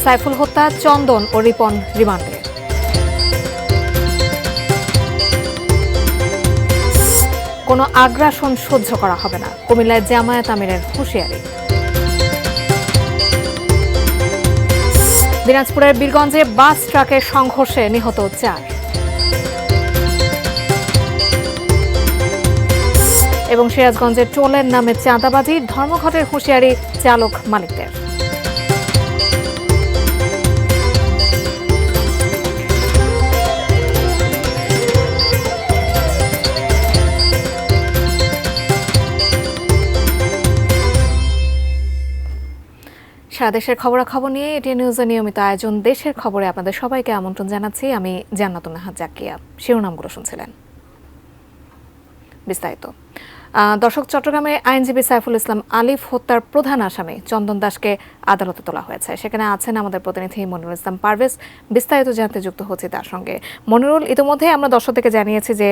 সাইফুল হত্যা, চন্দন ও রিপন রিমান্ডে। কোনো আগ্রাসন সহ্য করা হবে না, কুমিল্লায় জামায়াত আমিরের হুঁশিয়ারি। দিনাজপুরের বীরগঞ্জে বাস ট্রাকের সংঘর্ষে নিহত 4। এবং সিরাজগঞ্জে টোলের নামে চাঁদাবাজি, ধর্মঘটের হুঁশিয়ারি চালক মালিকদের। সারা দেশের খবরাখবর নিয়ে এটিএন নিউজের নিয়মিত আয়োজন দেশের খবরে আপনাদের সবাইকে আমন্ত্রণ জানাচ্ছি। আমি জান্নাতুন নাহার জাকিয়া। শিরোনামগুলো শুনছিলেন, বিস্তারিত। দর্শক, চট্টগ্রামে আইনজীবী সাইফুল ইসলাম আলিফ হত্যার প্রধান আসামি চন্দন দাসকে আদালতে তোলা হয়েছে। সেখানে আছেন আমাদের প্রতিনিধি মনিরুল ইসলাম পারভেজ। বিস্তারিত জানতে যুক্ত হচ্ছে তার সঙ্গে। মনিরুল, ইতিমধ্যে আমরা দর্শকদেরকে জানিয়েছি যে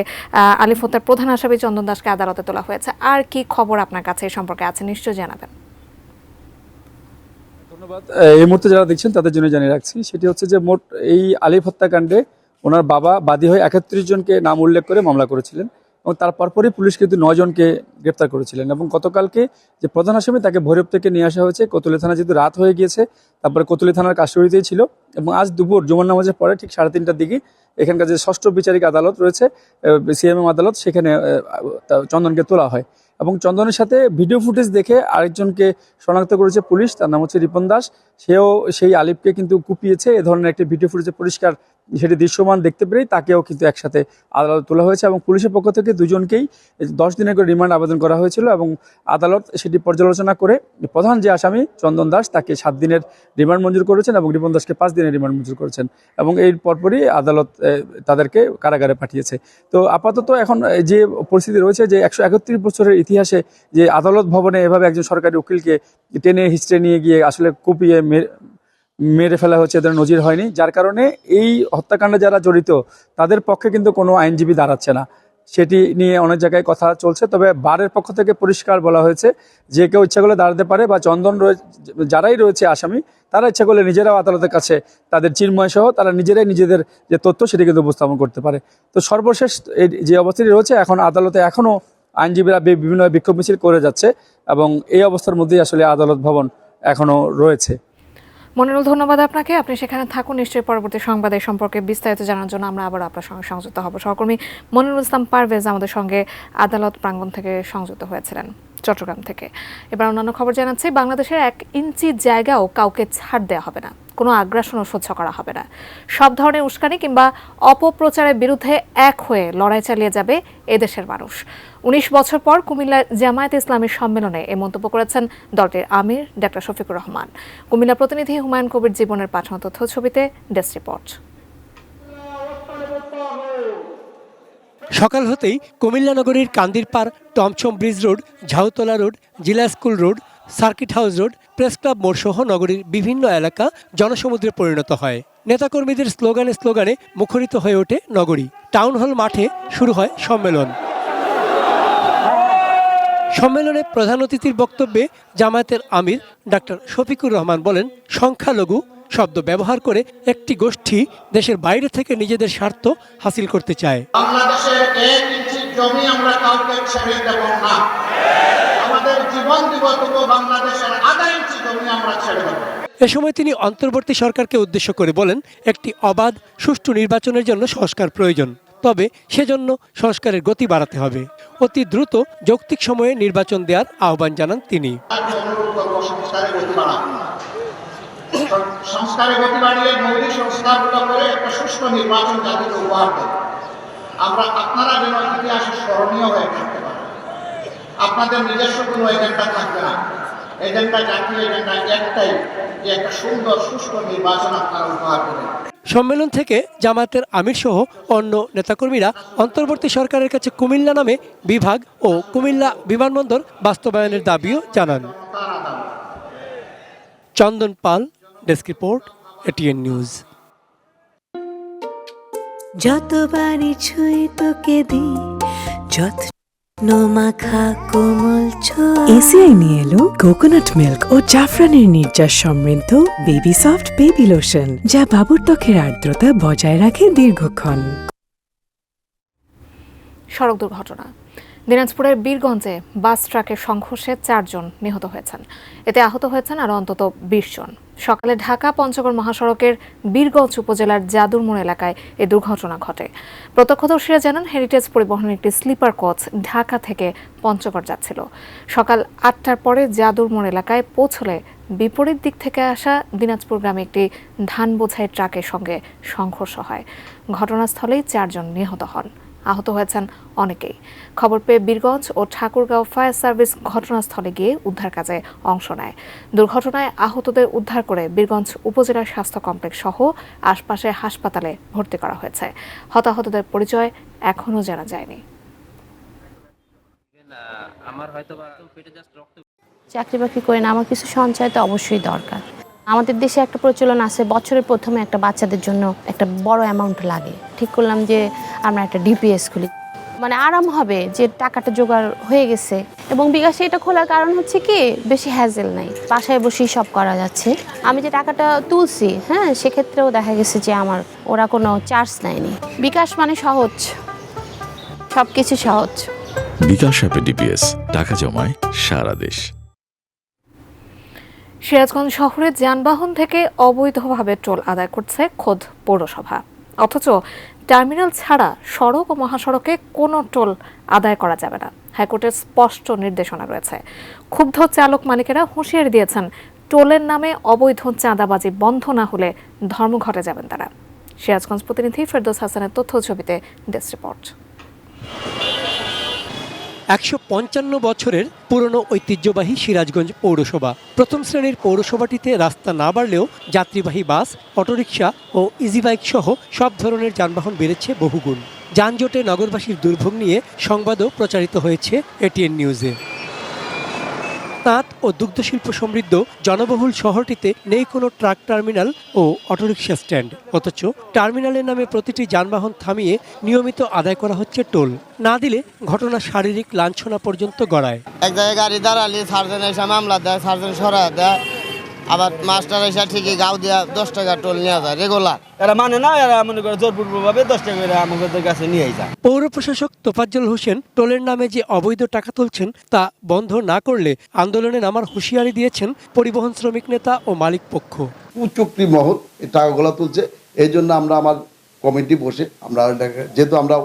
আলিফ হত্যার প্রধান আসামি চন্দন দাসকে আদালতে তোলা হয়েছে। আর কি খবর আপনার কাছে এই সম্পর্কে আছে, নিশ্চয়ই জানাবেন। ধন্যবাদ। এই মুহূর্তে যারা দেখছেন তাদের জন্য জানিয়ে রাখছি, সেটি হচ্ছে যে মোট এই আলিফ হত্যাকাণ্ডে ওনার বাবা বাদী হয়ে 31 জনকে নাম উল্লেখ করে মামলা করেছিলেন এবং তার পরপরই পুলিশ কিন্তু 9 জনকে গ্রেপ্তার করেছিলেন। এবং গতকালকে যে প্রধান আসামি তাকে ভৈরব থেকে নিয়ে আসা হয়েছে কোতোয়ালি থানা, যেহেতু রাত হয়ে গিয়েছে তারপরে কোতোয়ালি থানার কাস্টডিতেই ছিল। এবং আজ দুপুর জুমার নামাজের পরে ঠিক 3:30টার দিকে এখানকার যে ষষ্ঠ বিচারিক আদালত রয়েছে, সিএমএম আদালত, সেখানে চন্দনকে তোলা হয়। এবং চন্দনের সাথে ভিডিও ফুটেজ দেখে আরেকজনকে শনাক্ত করেছে পুলিশ, তার নাম হচ্ছে রিপন দাস। সেও সেই আলিফকে কিন্তু কুপিয়েছে। এ ধরনের একটি ভিডিও ফুটেজে পরিষ্কার সেটি দৃশ্যমান দেখতে পেরেই তাকেও কিন্তু একসাথে আদালতে তোলা হয়েছে। এবং পুলিশের পক্ষ থেকে দুজনকেই 10 দিনের করে রিমান্ড আবেদন করা হয়েছিল এবং আদালত সেটি পর্যালোচনা করে প্রধান যে আসামি চন্দন দাস তাকে 7 দিনের রিমান্ড মঞ্জুর করেছেন এবং রিপন দাসকে 5 দিনের রিমান্ড মঞ্জুর করেছেন। এবং এর পরপরই আদালত তাদেরকে কারাগারে পাঠিয়েছে। তো আপাতত এখন যে পরিস্থিতি রয়েছে যে 131 বছরের ইতিহাসে যে আদালত ভবনে এভাবে একজন সরকারি উকিলকে টেনে হিস্ট্রে নিয়ে গিয়ে আসলে কুপিয়ে মেরে ফেলা হচ্ছে, এদের নজির হয়নি। যার কারণে এই হত্যাকাণ্ডে যারা জড়িত তাদের পক্ষে কিন্তু কোনো আইনজীবী দাঁড়াচ্ছে না, সেটি নিয়ে অনেক জায়গায় কথা চলছে। তবে বারের পক্ষ থেকে পরিষ্কার বলা হয়েছে যে কেউ ইচ্ছা করলে দাঁড়াতে পারে, বা চন্দন যারাই রয়েছে আসামি তারা ইচ্ছা করলে নিজেরাও আদালতের কাছে তাদের চিন্ময় সহ তারা নিজেরাই নিজেদের যে তথ্য সেটি কিন্তু উপস্থাপন করতে পারে। তো সর্বশেষ এই যে অবস্থাটি রয়েছে, এখন আদালতে এখনও আইনজীবীরা বিভিন্ন বিক্ষোভ মিছিল করে যাচ্ছে এবং এই অবস্থার মধ্যেই আসলে আদালত ভবন এখনও রয়েছে। মনিরুল, ধন্যবাদ আপনাকে। আপনি সেখানে থাকুন, নিশ্চয়ই পরবর্তী সংবাদের সম্পর্কে বিস্তারিত জানার জন্য আমরা আবার আপনার সঙ্গে সংযুক্ত হব। সহকর্মী মনিরুল ইসলাম পারভেজ আমাদের সঙ্গে আদালত প্রাঙ্গণ থেকে সংযুক্ত হয়েছিলেন চট্টগ্রাম থেকে। এবার অন্যান্য খবর জানাচ্ছি। বাংলাদেশের 1 ইঞ্চি জায়গাও কাউকে ছাড় দেওয়া হবে না, কোনো আগ্রাসনও সহ্য করা হবে না। সব ধরনের উস্কানি কিংবা অপপ্রচারের বিরুদ্ধে এক হয়ে লড়াই চালিয়ে যাবে এদেশের মানুষ। 19 বছর পর কুমিল্লা জামায়াত ইসলামীর সম্মেলনে এ মন্তব্য করেছেন দলটির আমির ডাক্তার শফিকুর রহমান। কুমিল্লা প্রতিনিধি হুমায়ুন কবির জীবনের পাঠানো তথ্য ছবিতে ডেস্ক রিপোর্ট। সকাল হতেই কুমিল্লা নগরীর Kandirpar, Tomchom bridge road, Jhautala road, জিলা school road, circuit house road, press club মোড় সহ নগরীর বিভিন্ন এলাকা জনসমুদ্রে পরিণত হয়। নেতাকর্মীদের স্লোগানে মুখরিত হয়ে ওঠে নগরী। টাউন হল মাঠে শুরু হয় সম্মেলন। সম্মেলনে প্রধান অতিথির বক্তব্যে জামায়াতের আমির ডাক্তার শফিকুর রহমান বলেন, সংখ্যালঘু শব্দ ব্যবহার করে একটি গোষ্ঠী দেশের বাইরে থেকে নিজেদের স্বার্থ হাসিল করতে চায়। বাংলাদেশের 1 ইঞ্চি জমি আমরা কাউকে ছেড়ে দেব না। আমাদের জীবন দিব, তবু বাংলাদেশের আধা ইঞ্চি জমি আমরা ছেড়ে দেব। এ সময় তিনি অন্তর্বর্তী সরকারকে উদ্দেশ্য করে বলেন, একটি অবাধ সুষ্ঠু নির্বাচনের জন্য সংস্কার প্রয়োজন, তবে সেজন্য সংস্কারের গতি বাড়াতে হবে। অতি দ্রুত যৌক্তিক সময়ে নির্বাচন দেওয়ার আহ্বান জানান তিনি। সংস্কারের গতি বাড়িয়ে মৌলিক সংস্কারগুলো করে একটা সুষ্ঠু নির্বাচন জাতিকে উপহার দেব। আপনারা যেন ইতিহাসে স্মরণীয় হয়ে থাকতে পারেন। আপনাদের নিজস্ব কোনো এজেন্ডা থাকবে না। এজেন্ডা জাতীয় এজেন্ডা একটাই, যে একটা সুন্দর সুষ্ঠু নির্বাচন আপনারা উপহার দেবেন। সম্মেলন থেকে জামায়াতের আমির সহ অন্য নেতাকর্মীরা অন্তর্বর্তী সরকারের কাছে কুমিল্লা নামে বিভাগ ও কুমিল্লা বিমানবন্দর বাস্তবায়নের দাবিও জানান। চন্দন পাল, ডেস্ক রিপোর্ট, এটিএন নিউজ। যতবারই ছুঁই তোকে দিই, যত নোমাখা কোমল ছোঁয়া। এসিআই নিয়ে এলো কোকোনাট মিল্ক ও জাফরানের নির্যাস সমৃদ্ধ বেবি সফট বেবি লোশন, যা বাবুর ত্বকের আর্দ্রতা বজায় রাখে দীর্ঘক্ষণ। সড়ক দুর্ঘটনা। দিনাজপুরের বীরগঞ্জে বাস ট্রাকের সংঘর্ষে 4 জন নিহত হয়েছেন। এতে আহত হয়েছেন আরও অন্তত 20 জন। সকালে ঢাকা পঞ্চগড় মহাসড়কের বীরগঞ্জ উপজেলার যাদুরমোড় এলাকায় এই দুর্ঘটনা ঘটে। প্রত্যক্ষদর্শীরা জানান, হেরিটেজ পরিবহনের একটি স্লিপার কোচ ঢাকা থেকে পঞ্চগড় যাচ্ছিল। সকাল 8টার পরে যাদুরমোড় এলাকায় পৌঁছলে বিপরীত দিক থেকে আসা দিনাজপুর গ্রামে একটি ধান বোঝাই ট্রাকের সঙ্গে সংঘর্ষ হয়। ঘটনাস্থলেই 4 জন নিহত হন। আহত হয়েছেন অনেকেই। খবর পেয়ে বীরগঞ্জ ও ঠাকুরগাঁও ফায়ার সার্ভিস ঘটনাস্থলে গিয়ে উদ্ধার কাজে অংশ নেয়। দুর্ঘটনায় আহতদের উদ্ধার করে বীরগঞ্জ উপজেলা স্বাস্থ্য কমপ্লেক্স সহ আশপাশের হাসপাতালে ভর্তি করা হয়েছে। হতাহতদের পরিচয় এখনও জানা যায়নি। চাকরি বাকরি করে না, আমার কিছু সঞ্চয় তো অবশ্যই দরকার। আমাদের দেশে একটা প্রচলন আছে, বছরের প্রথমে একটা বাচ্চাদের জন্য একটা বড় অ্যামাউন্ট লাগে। ঠিক করলাম যে আমরা একটা ডিপিএস খুলি, মানে আরাম হবে যে টাকাটা জোগাড় হয়ে গেছে। এবং বিকাশে এটা খোলার কারণ হচ্ছে কি, বেশি হ্যাজেল নাই, বাসায় বসেই সব করা যাচ্ছে। আমি যে টাকাটা তুলছি, হ্যাঁ, সেক্ষেত্রেও দেখা গেছে যে আমার ওরা কোনো চার্জ নেয়নি। বিকাশ মানে সহজ, সব কিছু সহজ। বিকাশ অ্যাপে ডিপিএস, টাকা জমায় সারা দেশ। সিরাজগঞ্জ শহরে যানবাহন থেকে অবৈধভাবে টোল আদায় করছে খোদ পৌরসভা। অথচ টার্মিনাল ছাড়া সড়ক ও মহাসড়কে কোনো টোল আদায় করা যাবে না। হাইকোর্টের স্পষ্ট নির্দেশনা রয়েছে। ক্ষুব্ধ চালক মালিকেরা হুঁশিয়ারি দিয়েছেন, টোলের নামে অবৈধ চাঁদাবাজি বন্ধ না হলে ধর্মঘটে যাবেন তারা। সিরাজগঞ্জ প্রতিনিধি ফেরদৌস হাসানের তথ্য ছবিতে ডেস্ক রিপোর্ট। 155 বছরের পুরনো ঐতিহ্যবাহী সিরাজগঞ্জ পৌরসভা। প্রথম শ্রেণীর পৌরসভাটিতে রাস্তা না বাড়লেও যাত্রীবাহী বাস, অটোরিকশা ও ইজিবাইক সহ সব ধরনের যানবাহন বেড়েছে বহুগুণ। যানজটে নগরবাসীর দুর্ভোগ নিয়ে সংবাদও প্রচারিত হয়েছে এটিএন নিউজে। তাঁত ও দুগ্ধশিল্প সমৃদ্ধ জনবহুল শহরটিতে নেই কোনো ট্রাক টার্মিনাল ও অটোরিকশা স্ট্যান্ড। অথচ টার্মিনালের নামে প্রতিটি যানবাহন থামিয়ে নিয়মিত আদায় করা হচ্ছে টোল। না দিলে ঘটনা শারীরিক লাঞ্ছনা পর্যন্ত গড়ায়। এক জায়গায় গাড়ি দাঁড়ালে সার্জন এসে মামলা দেয়, সার্জন সরা দেয়, আবার মাস্টার এসে ঠিকই গাও দিয়া 10 টাকা টোল নেওয়া যায় রেগুলার। এরা মানে না, এরা মনে করে জোরপূর্বকভাবে 10 টাকা করে আমাদের কাছে নিয়ে যায়। পৌর প্রশাসক তোফাজ্জল হোসেন টোলের নামে যে অবৈধ টাকা তুলছেন তা বন্ধ না করলে আন্দোলনে নামার হুঁশিয়ারি দিয়েছেন পরিবহন শ্রমিক নেতা ও মালিক পক্ষ। কুচক্রি মহল এই টাকাগুলো তুলছে, এই জন্য আমরা আমার কমিটি বসে আমরা যেহেতু আমরা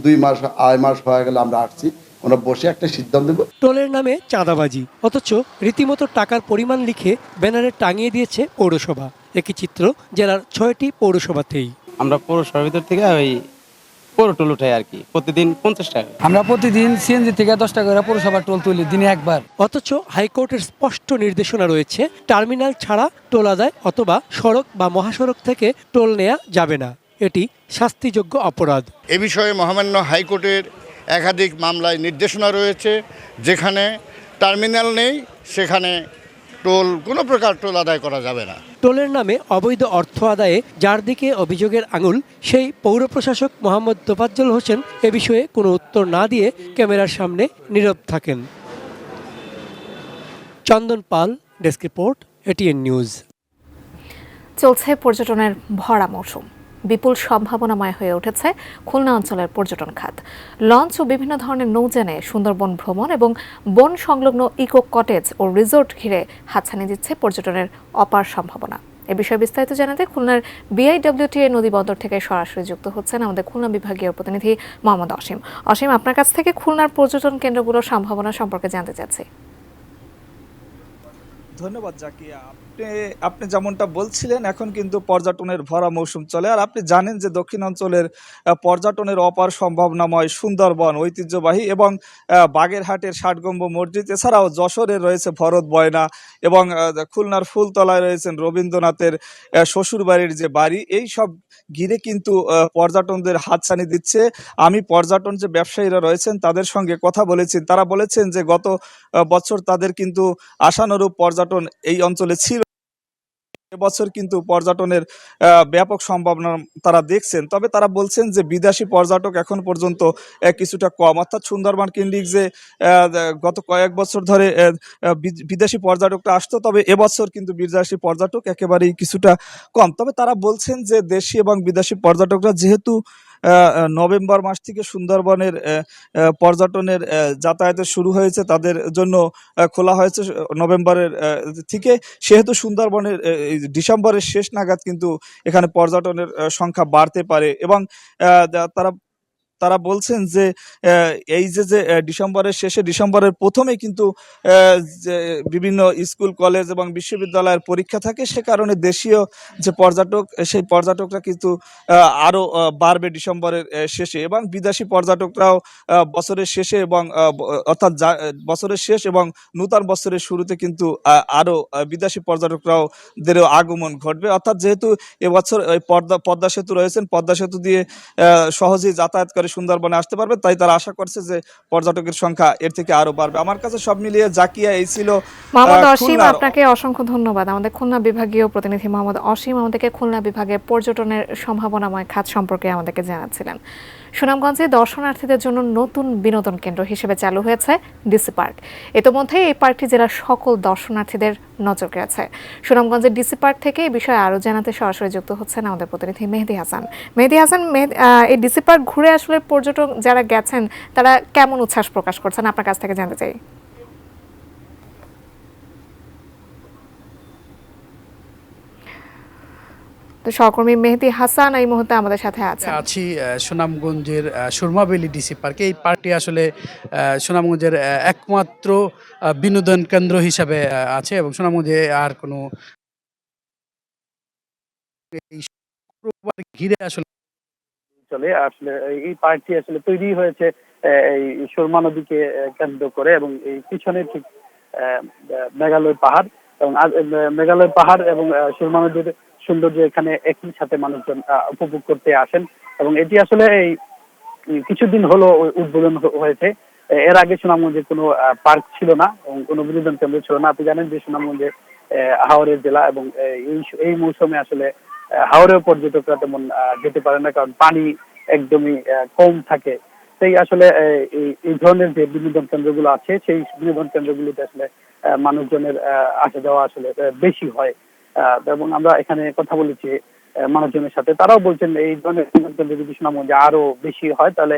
2 মাস 2.5 মাস হয়ে গেলে আমরা আসছি, আমরা বসে একটা সিদ্ধান্ত দেব। টোলের নামে চাঁদাবাজি, অথচ রীতিমতো টাকার পরিমাণ লিখে ব্যানারে টাঙিয়ে দিয়েছে পৌরসভা। একই চিত্র জেলার 6টি পৌরসভাতেই। আমরা পৌরসভার ভিতর থেকে ওই পৌর টোল উঠাই আর কি, প্রতিদিন 50 টাকা। আমরা প্রতিদিন সিএনজি থেকে 10 টাকা করে পৌরসভা টোল তুলি দিনে একবার। অথচ হাইকোর্টের স্পষ্ট নির্দেশনা রয়েছে, টার্মিনাল ছাড়া টোল আদায় অথবা সড়ক বা মহাসড়ক থেকে টোল নেওয়া যাবে না। এটি শাস্তিযোগ্য অপরাধ। এ বিষয়ে মহামান্য হাইকোর্টের একাধিক মামলায় নির্দেশনা রয়েছে, যেখানে টার্মিনাল নেই সেখানে কোনো প্রকার টোল আদায় করা যাবে না। টোলের নামে অবৈধ অর্থ আদায়ে যার দিকে অভিযোগের আঙুল, সেই পৌর প্রশাসক মোহাম্মদ তোফাজ্জল হোসেন এ বিষয়ে কোনো উত্তর না দিয়ে ক্যামেরার সামনে নীরব থাকেন। চন্দন পাল, ডেস্ক রিপোর্ট, এটিএন নিউজ। চলছে পর্যটনের ভরা মৌসুম। বিপুল সম্ভাবনাময় হয়ে উঠেছে খুলনা অঞ্চলের পর্যটন খাত। লঞ্চ ও বিভিন্ন ধরনের নৌযানে সুন্দরবন ভ্রমণ এবং বন সংলগ্ন ইকো কটেজ ও রিসোর্ট ঘিরে হাতছানি দিচ্ছে পর্যটনের অপার সম্ভাবনা। এ বিষয়ে বিস্তারিত জানাতে খুলনার বিআইডব্লিউটিএ নদী বন্দর থেকে সরাসরি যুক্ত হচ্ছেন আমাদের খুলনা বিভাগীয় প্রতিনিধি মোহাম্মদ অসীম। অসীম, আপনার কাছ থেকে খুলনার পর্যটন কেন্দ্রগুলোর সম্ভাবনা সম্পর্কে জানতে চাচ্ছি। ধন্যবাদ জাকিয়া। আপনি যেমনটা বলছিলেন, এখন কিন্তু পর্যটনের ভরা মৌসুম চলে। আর আপনি জানেন যে দক্ষিণ অঞ্চলের পর্যটনের অপার সম্ভাবনাময় সুন্দরবন, ঐতিহ্যবাহী এবং বাগেরহাটের 60 গম্বুজ মসজিদ, এছাড়াও যশোরের রয়েছে ভরত বয়না এবং খুলনার ফুলতলায় রয়েছেন রবীন্দ্রনাথের শ্বশুরবাড়ির যে বাড়ি, এই সব ঘিরে কিন্তু পর্যটনদের হাতছানি দিচ্ছে। আমি পর্যটন যে ব্যবসায়ীরা রয়েছেন তাদের সঙ্গে কথা বলেছি, তারা বলেছেন যে গত বছর তাদের কিন্তু আশানুরূপ পর্যটন এই অঞ্চলে ছিল এবছর কিন্তু পর্যটনের ব্যাপক সম্ভাবনা তারা দেখছেন। তবে তারা বলছেন যে বিদেশি পর্যটক এখন পর্যন্ত কিছুটা কম, অর্থাৎ সুন্দরবন কেন্দ্রিক যে গত কয়েক বছর ধরে বিদেশি পর্যটকরা আসতো, তবে এবছর কিন্তু বিদেশি পর্যটক একেবারেই কিছুটা কম। তবে তারা বলছেন যে দেশি এবং বিদেশি পর্যটকরা যেহেতু নভেম্বর মাস থেকে সুন্দরবনের পর্যটনের যাতায়াতের শুরু হয়েছে, তাদের জন্য খোলা হয়েছে নভেম্বরের থেকে, সেহেতু সুন্দরবনের ডিসেম্বরের শেষ নাগাদ কিন্তু এখানে পর্যটনের সংখ্যা বাড়তে পারে। এবং তারা তারা বলছেন যে এই যে ডিসেম্বরের শেষে ডিসেম্বরের প্রথমে কিন্তু যে বিভিন্ন স্কুল কলেজ এবং বিশ্ববিদ্যালয়ের পরীক্ষা থাকে, সে কারণে দেশীয় যে পর্যটক সেই পর্যটকরা কিন্তু আরও বাড়বে ডিসেম্বরের শেষে, এবং বিদেশি পর্যটকরাও বছরের শেষে এবং অর্থাৎ বছরের শেষ এবং নূতন বছরের শুরুতে কিন্তু আরও বিদেশি পর্যটকরাও দেরও আগমন ঘটবে। অর্থাৎ যেহেতু এবছর ওই পদ্মা সেতু রয়েছেন, পদ্মা সেতু দিয়ে সহজেই যাতায়াত করে সুন্দরবনে আসতে পারবে, তাই তারা আশা করছে যে পর্যটকের সংখ্যা এর থেকে আরো বাড়বে। আমার কাছে সব মিলিয়ে জাকিয়া এই ছিল। মোহাম্মদ অসীম, আপনাকে অসংখ্য ধন্যবাদ। আমাদের খুলনা বিভাগীয় প্রতিনিধি মোহাম্মদ অসীম আমাদেরকে খুলনা বিভাগের পর্যটনের সম্ভাবনাময় খাত সম্পর্কে আমাদেরকে জানাচ্ছিলেন। সুনামগঞ্জে দর্শনার্থীদের জন্য নতুন বিনোদন কেন্দ্র হিসেবে চালু হয়েছে ডিসি পার্ক। ইতোমধ্যে এই পার্কটি জেলার সকল দর্শনার্থীদের নজর কেড়েছে। সুনামগঞ্জের ডিসি পার্ক থেকে এই বিষয়ে আরও জানাতে সরাসরি যুক্ত হচ্ছেন আমাদের প্রতিনিধি মেহেদি হাসান। মেহেদি হাসান, এই ডিসি পার্ক ঘুরে আসলে পর্যটক যারা গেছেন তারা কেমন উচ্ছ্বাস প্রকাশ করছেন, আপনার কাছ থেকে জানতে চাই। তো সহকর্মী মেহেদি হাসান এই মুহূর্তে আমাদের সাথে আছি সুনামগঞ্জের সুরমাবেলি ডিসি পার্কে। এই পার্কটি আসলে সুনামগঞ্জের একমাত্র বিনোদন কেন্দ্র হিসাবে আছে এবং সুনামগঞ্জে আর কোনো ঘিরে আসলে চলে আসলে এই পার্কটি আসলে তৈরি হয়েছে এই সুরমা নদীকে কেন্দ্র করে, এবং এই পিছনে ঠিক মেঘালয় পাহাড় এবং মেঘালয় পাহাড় এবং সুরমা নদীর সৌন্দর্য এখানে একই সাথে মানুষজন উপভোগ করতে আসেন। এবং এটি আসলে এই কিছুদিন হলো উদ্বোধন হয়েছে। এর আগে সুনামগঞ্জে কোনো পার্ক ছিল না এবং কোনো বিনোদন কেন্দ্র ছিল না। আপনি জানেন যে সুনামগঞ্জে হাওরের জেলা, এবং এই মৌসুমে আসলে হাওরেও পর্যটকরা তেমন যেতে পারে না, কারণ পানি একদমই কম থাকে। সেই আসলে এই ধরনের যে বিনোদন কেন্দ্রগুলো আছে, সেই বিনোদন কেন্দ্রগুলিতে আসলে মানুষজনের আসা যাওয়া আসলে বেশি হয়। এবং আমরা এখানে কথা বলেছি মানুষজনের সাথে, তারাও বলছেন এই ধরনের বিনোদন কেন্দ্র যদি সুনামগঞ্জে আরো বেশি হয় তাহলে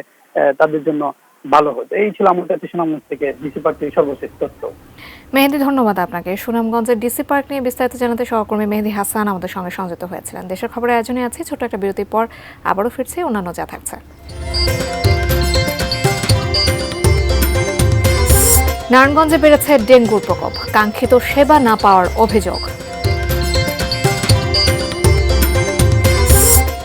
তাদের জন্য ভালো হতো। এই ছিল আমার কাছে সুনামগঞ্জ থেকে ডিসি পার্কের সর্বশেষ তথ্য। মেহেদি, ধন্যবাদ আপনাকে। সুনামগঞ্জের ডিসি পার্ক নিয়ে বিস্তারিত জানাতে সহকর্মী মেহেদি হাসান আমাদের সঙ্গে সংযুক্ত হয়েছিলেন। দেশের খবরের আয়োজনে আছি ছোট একটা বিরতির পর আবারও ফিরছি অন্যান্য যা থাকছে। নারায়ণগঞ্জে বেড়েছে ডেঙ্গুর প্রকোপ, কাঙ্ক্ষিত সেবা না পাওয়ার অভিযোগ।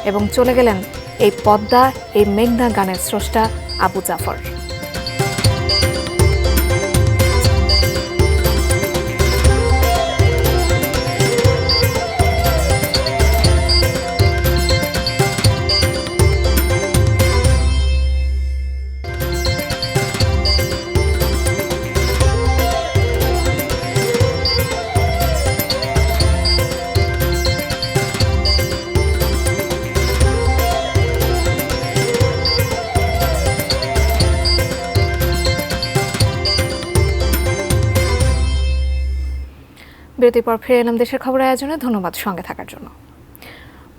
এবং চলে গেলেন এই পদ্মা এই মেঘনা গানের স্রষ্টা আবু জাফর। বিরতির পর ফিরে এলাম দেশের খবরের আয়োজনে। ধন্যবাদ সঙ্গে থাকার জন্য।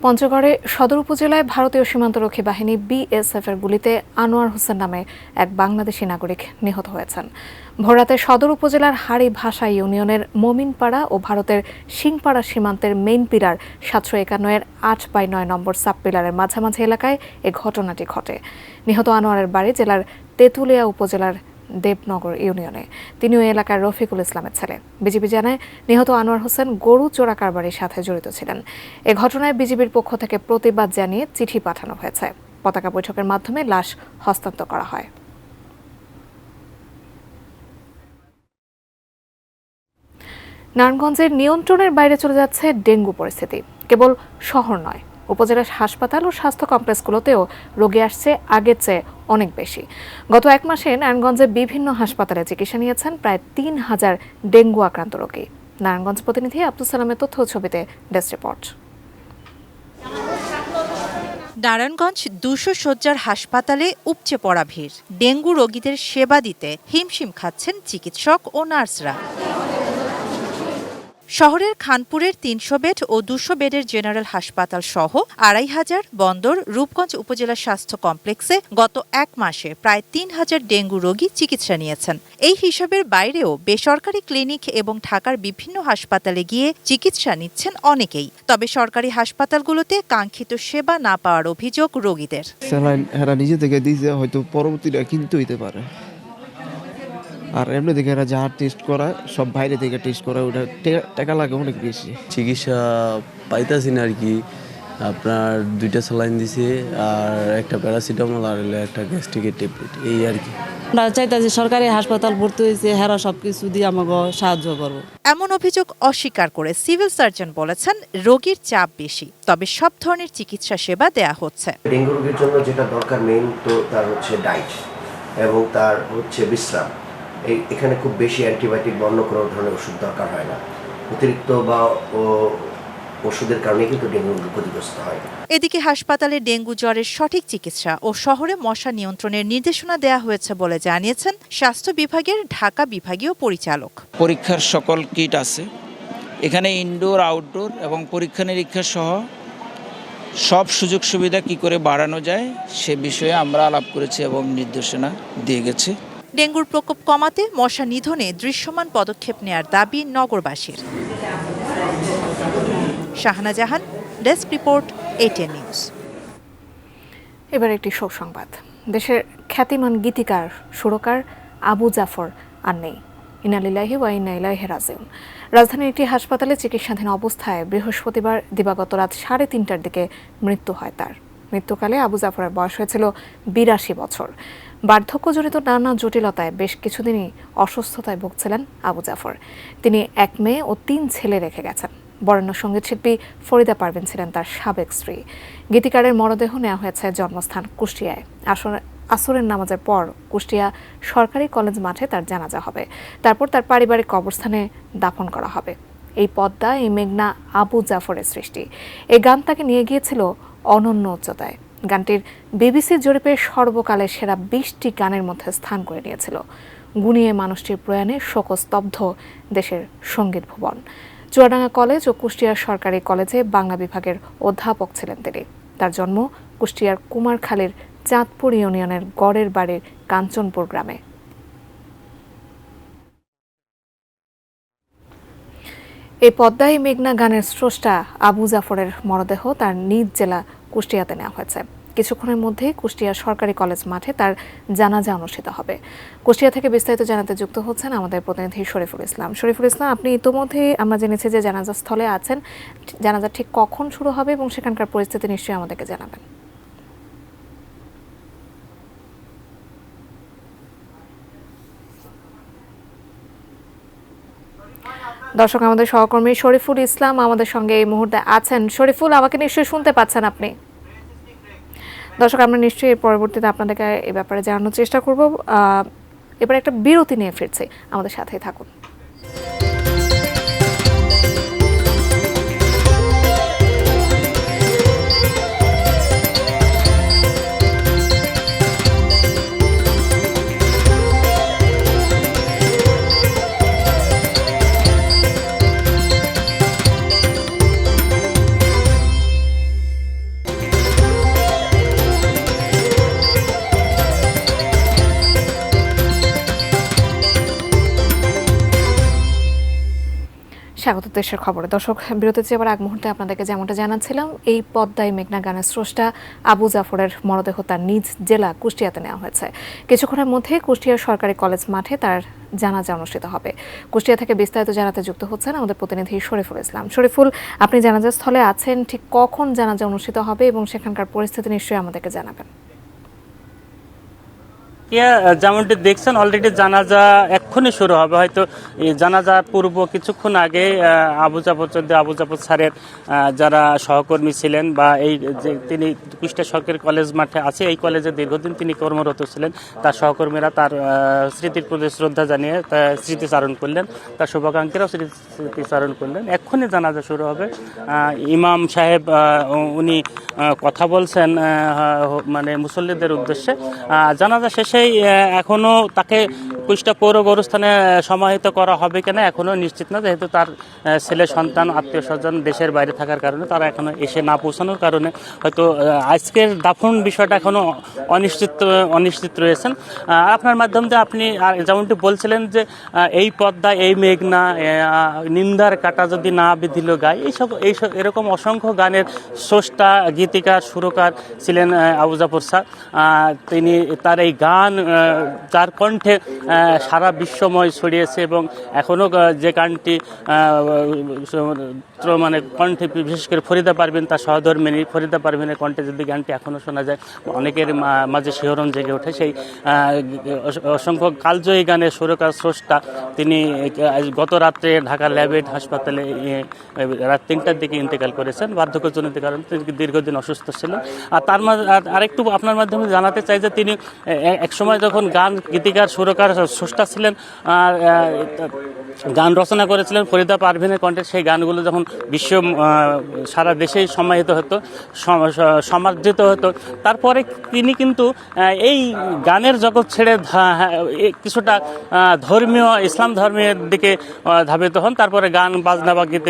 পঞ্চগড়ে সদর উপজেলায় ভারতীয় সীমান্তরক্ষী বাহিনী বিএসএফ এর গুলিতে আনোয়ার হোসেন নামে এক বাংলাদেশি নাগরিক নিহত হয়েছেন। ভোররাতে সদর উপজেলার হাড়ি ভাষা ইউনিয়নের মমিনপাড়া ও ভারতের সিংপাড়া সীমান্তের মেইন পিলার 751-এর 8/9 নম্বর সাব পিলারের মাঝামাঝি এলাকায় এ ঘটনাটি ঘটে। নিহত আনোয়ারের বাড়ি জেলার তেঁতুলিয়া উপজেলার দেবনগর ইউনিয়নে। তিনি ওই এলাকার রফিকুল ইসলামের ছেলে। বিজিবি জানায় নিহত আনোয়ার হোসেন গরু চোরা কারবারির সাথে জড়িত ছিলেন। এ ঘটনায় বিজিবির পক্ষ থেকে প্রতিবাদ জানিয়ে চিঠি পাঠানো হয়েছে। পতাকা বৈঠকের মাধ্যমে লাশ হস্তান্তর করা হয়। নারায়ণগঞ্জের নিয়ন্ত্রণের বাইরে চলে যাচ্ছে ডেঙ্গু পরিস্থিতি। কেবল শহর নয়, উপজেলার হাসপাতাল ও স্বাস্থ্য কমপ্লেক্সগুলোতেও রোগী আসছে আগের চেয়ে অনেক বেশি। গত এক মাসে নারায়ণগঞ্জে বিভিন্ন হাসপাতালে চিকিৎসা নিয়েছেন প্রায় 3000 ডেঙ্গু আক্রান্ত রোগী। নারায়ণগঞ্জ প্রতিনিধি আব্দুল সালামের তথ্য ও ছবিতে ডেস্ক রিপোর্ট। নারায়ণগঞ্জ 200 শয্যার হাসপাতালে উপচে পড়া ভিড়। ডেঙ্গু রোগীদের সেবা দিতে হিমশিম খাচ্ছেন চিকিৎসক ও নার্সরা। শহরের খানপুরের 300 বেড ও 200 বেডের জেনারেল হাসপাতাল সহ 2500 বন্দর রূপগঞ্জ উপজেলা স্বাস্থ্য কমপ্লেক্সে গত 1 মাসে প্রায় 3000 ডেঙ্গু রোগী চিকিৎসা নিয়েছেন। এই হিসাবের বাইরেও বেসরকারি ক্লিনিক এবং ঢাকার বিভিন্ন হাসপাতালে গিয়ে চিকিৎসা নিচ্ছেন অনেকেই। তবে সরকারি হাসপাতালগুলোতে কাঙ্ক্ষিত সেবা না পাওয়ার অভিযোগ রোগীদের। স্যালাইন এরা নিজে থেকে দিয়েছে, হয়তো পরবর্তীটা কিনতে হইতে পারে। আর এমনি দেখে এরা যা টেস্ট করা সব বাইরে থেকে টেস্ট করা, ওটা টাকা লাগে অনেক বেশি। চিকিৎসা পাইতাছি না আর কি। আপনার 2টা স্যালাইন দিছে, আর একটা প্যারাসিটামল, আর একটা গ্যাস্ট্রিকের ট্যাবলেট, এই আর কি। আমরা চাইতাছি সরকারি হাসপাতাল ভর্তি হয়েছে, হেরা সবকিছু দিয়ে আমাকে সাহায্য করবো। এমন অভিযোগ অস্বীকার করে সিভিল সার্জন বলেছেন, রোগীর চাপ বেশি, তবে সব ধরনের চিকিৎসা সেবা দেয়া হচ্ছে। ডেঙ্গু রোগীর জন্য যেটা দরকার মেইন, তো তার হচ্ছে ডায়েট এবং তার হচ্ছে বিশ্রাম। এখানে খুব বেশি অ্যান্টিবায়োটিক বা অন্য কোনো ধরনের ওষুধ দরকার হয় না। অতিরিক্ত বা ওষুধের কারণে কিন্তু ডেঙ্গু ক্ষতিগ্রস্ত হয়। এদিকে হাসপাতালে ডেঙ্গু জ্বরের সঠিক চিকিৎসা ও শহরে মশা নিয়ন্ত্রণের নির্দেশনা দেয়া হয়েছে বলে জানিয়েছেন স্বাস্থ্য বিভাগের ঢাকা বিভাগীয় পরিচালক। পরীক্ষার সকল কিট আছে এখানে, ইনডোর আউটডোর এবং পরীক্ষা নিরীক্ষা সহ সব সুযোগ সুবিধা কি করে বাড়ানো যায় সে বিষয়ে আমরা আলাপ করেছি এবং নির্দেশনা দিয়ে গেছি। ডেঙ্গুর প্রকোপ কমাতে মশা নিধনে দৃশ্যমান পদক্ষেপ নেয়ার দাবি নগরবাসীর। শাহানা জাহান, ডেস্ক রিপোর্ট, ATN নিউজ। এবার একটি শোক সংবাদ। দেশের খ্যাতিমান গীতিকার সুরকার আবু জাফর আর নেই। ইন্না লিল্লাহি ওয়া ইন্না ইলাইহি রাজিউন। রাজধানীর একটি হাসপাতালে চিকিৎসাধীন অবস্থায় বৃহস্পতিবার দিবাগত রাত 3:30টার দিকে মৃত্যু হয় তার। মৃত্যুকালে আবু জাফরের বয়স হয়েছিল 82 বছর। বার্ধক্যজনিত নানা জটিলতায় বেশ কিছুদিনই অসুস্থতায় ভুগছিলেন আবু জাফর। তিনি 1 মেয়ে ও 3 ছেলে রেখে গেছেন। বরেণ্য সঙ্গীত শিল্পী ফরিদা পারভিন ছিলেন তার সাবেক স্ত্রী। গীতিকারের মরদেহ নেওয়া হয়েছে জন্মস্থান কুষ্টিয়ায়। আসরের নামাজের পর কুষ্টিয়া সরকারি কলেজ মাঠে তার জানাজা হবে। তারপর তার পারিবারিক কবরস্থানে দাফন করা হবে। এই পদ্মা, এই মেঘনা আবু জাফরের সৃষ্টি। এই গান তাকে নিয়ে গিয়েছিল অনন্য উচ্চতায়। গানটির বিবিসি জরিপে সর্বকালের সেরা 20টি গানের মধ্যে স্থান করে নিয়েছিল। গুণিয়ে মানুষটির প্রয়াণে শোকস্তব্ধ দেশের সঙ্গীত ভুবন। চুয়াডাঙ্গা কলেজ ও কুষ্টিয়া সরকারি কলেজে বাংলা বিভাগের অধ্যাপক ছিলেন তিনি। তার জন্ম কুষ্টিয়ার কুমারখালীর চাঁদপুর ইউনিয়নের গড়ের বাড়ির কাঞ্চনপুর গ্রামে। এই পদ্মায় মেঘনা গানের স্রষ্টা আবু জাফরের মরদেহ তার নিজ জেলা কুষ্টিয়াতে নেওয়া হয়েছে। কিছুক্ষণের মধ্যে কুষ্টিয়া সরকারি কলেজ মাঠে তার জানাজা অনুষ্ঠিত হবে। কুষ্টিয়া থেকে বিস্তারিত জানাতে যুক্ত হচ্ছেন আমাদের প্রতিনিধি শরীফুল ইসলাম। শরীফুল ইসলাম, আপনি ইতোমধ্যে আমরা জেনেছি যে জানাজা স্থলে আছেন। জানাজা ঠিক কখন শুরু হবে এবং সেখানকার পরিস্থিতি নিশ্চয়ই আমাদেরকে জানাবেন। দর্শক, আমাদের সহকর্মী শরীফুল ইসলাম আমাদের সঙ্গে এই মুহূর্তে আছেন। শরীফুল, আমাকে নিশ্চয়ই শুনতে পাচ্ছেন আপনি? দর্শক, আমরা নিশ্চয়ই পরবর্তীতে আপনাদেরকে এই ব্যাপারে জানানোর চেষ্টা করব। এবার একটা বিরতি নিয়ে ফিরছি, আমাদের সাথেই থাকুন। স্বাগত দেশের খবরে। দর্শক, বিরতির যাবার আগ মুহূর্তে আপনাদেরকে যেমনটা জানাচ্ছিলাম, এই পদ্মায় মেঘনা গানের স্রষ্টা আবু জাফরের মরদেহ তার নিজ জেলা কুষ্টিয়াতে নেওয়া হয়েছে। কিছুক্ষণের মধ্যে কুষ্টিয়া সরকারি কলেজ মাঠে তার জানাজা অনুষ্ঠিত হবে। কুষ্টিয়া থেকে বিস্তারিত জানাতে যুক্ত হচ্ছেন আমাদের প্রতিনিধি শরীফুল ইসলাম। শরীফুল, আপনি জানাজা স্থলে আছেন, ঠিক কখন জানাজা অনুষ্ঠিত হবে এবং সেখানকার পরিস্থিতি নিশ্চয়ই আমাদেরকে জানাবেন। জাকিয়া যেমনটি দেখছেন অলরেডি জানাজা এক্ষুনি শুরু হবে, হয়তো এই জানাজা পূর্ব কিছুক্ষণ আগে আবু জাফর স্যারের যারা সহকর্মী ছিলেন বা এই যে তিনি কুষ্টিয়া সরকারি কলেজ মাঠে আছে, এই কলেজে দীর্ঘদিন তিনি কর্মরত ছিলেন, তার সহকর্মীরা তার স্মৃতির প্রতি শ্রদ্ধা জানিয়ে স্মৃতিচারণ করলেন, তার শুভাকাঙ্ক্ষীরাও স্মৃতিচারণ করলেন। এক্ষুনি জানাজা শুরু হবে। ইমাম সাহেব উনি কথা বলছেন মানে মুসল্লিদের উদ্দেশ্যে। জানাজা শেষেই এখনও তাকে কুষ্টিয়া পৌর গোরস্থানে সমাহিত করা হবে কিনা এখনও নিশ্চিত না, যেহেতু তার ছেলে সন্তান আত্মীয় স্বজন দেশের বাইরে থাকার কারণে তারা এখনও এসে না পৌঁছানোর কারণে হয়তো আজকের দাফন বিষয়টা এখনও অনিশ্চিত রয়েছেন। আপনার মাধ্যম দিয়ে আপনি যেমনটি বলছিলেন যে এই পদ্মা এই মেঘনা নিন্দার কাটা যদি না বিধিল গায়, এইসব এরকম অসংখ্য গানের স্রষ্টা গীতিকার সুরকার ছিলেন আবু জাফর স্যার। তিনি তার এই গান যার কণ্ঠে সারা বিশ্বময় ছড়িয়েছে এবং এখনও যে গানটি মানে কণ্ঠে বিশেষ করে ফরিদা পারভিন তার সহধর্মিনী ফরিদা পারভিনের কণ্ঠে যদি গানটি এখনও শোনা যায়, অনেকের মাঝে শিহরণ জেগে ওঠে। সেই অসংখ্য কালজয়ী গানের সুরকার স্রষ্টা তিনি গত রাত্রে ঢাকা ল্যাবেট হাসপাতালে রাত 3টার দিকে ইন্তেকাল করেছেন বার্ধক্যজনিত কারণে। তিনি দীর্ঘদিন অসুস্থ ছিলেন। আর তার মাঝে আরেকটু আপনার মাধ্যমে জানাতে চাই যে তিনি একসময় যখন গান গীতিকার সুরকার স্রষ্টা ছিলেন, গান রচনা করেছিলেন ফরিদা পারভিনের কণ্ঠে, সেই গানগুলো যখন সারা দেশেই সমাহিত হতো, সমাদৃত হতো, তারপরে তিনি কিন্তু এই গানের জগৎ ছেড়ে কিছুটা ধর্মীয় ইসলাম ধর্মের দিকে ধাবিত হন। তারপরে গান বাজনা বা গীত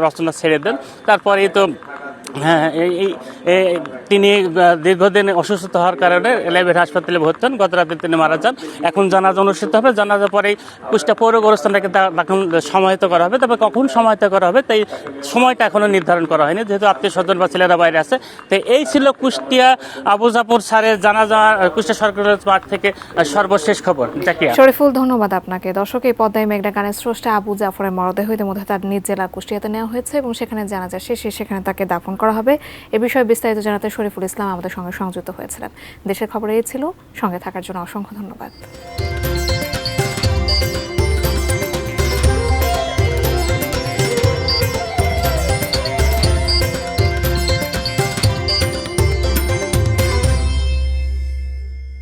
রচনা ছেড়ে দেন। তারপরেই তো তিনি দীর্ঘদিন অসুস্থ হওয়ার কারণে ল্যাবেট হাসপাতালে ভর্তি হন। গত রাতে তিনি মারা যান। এখন জানাজা অনুষ্ঠিত হবে। জানাজা পরেই কুষ্টিয়া পৌর গোরস্থানটাকে এখন সমাহিত করা হবে। তবে কখন সমাহিত করা হবে তাই সময়টা এখনও নির্ধারণ করা হয়নি, যেহেতু আত্মীয় স্বজন বা ছেলেরা বাইরে আছে। তো এই ছিল কুষ্টিয়া আবু জাফর স্যারের জানাজা কুষ্টিয়া সরকারি মাঠ থেকে সর্বশেষ খবর। জাকিয়া। শরীফুল, ধন্যবাদ আপনাকে। দর্শক, এই পদ্মায় মেঘনা গানের স্রষ্টা আবু জাফরের মরদেহ ইতিমধ্যে তার নিজ জেলা কুষ্টিয়াতে নেওয়া হয়েছে এবং সেখানে জানাজা শেষে সেখানে তাকে দাফন করা হবে। এ বিষয়ে বিস্তারিত জানাতে শরীফুল ইসলাম আমাদের সঙ্গে সংযুক্ত হয়েছিলেন। দেশের খবর এই ছিল। সঙ্গে থাকার জন্য অসংখ্য ধন্যবাদ।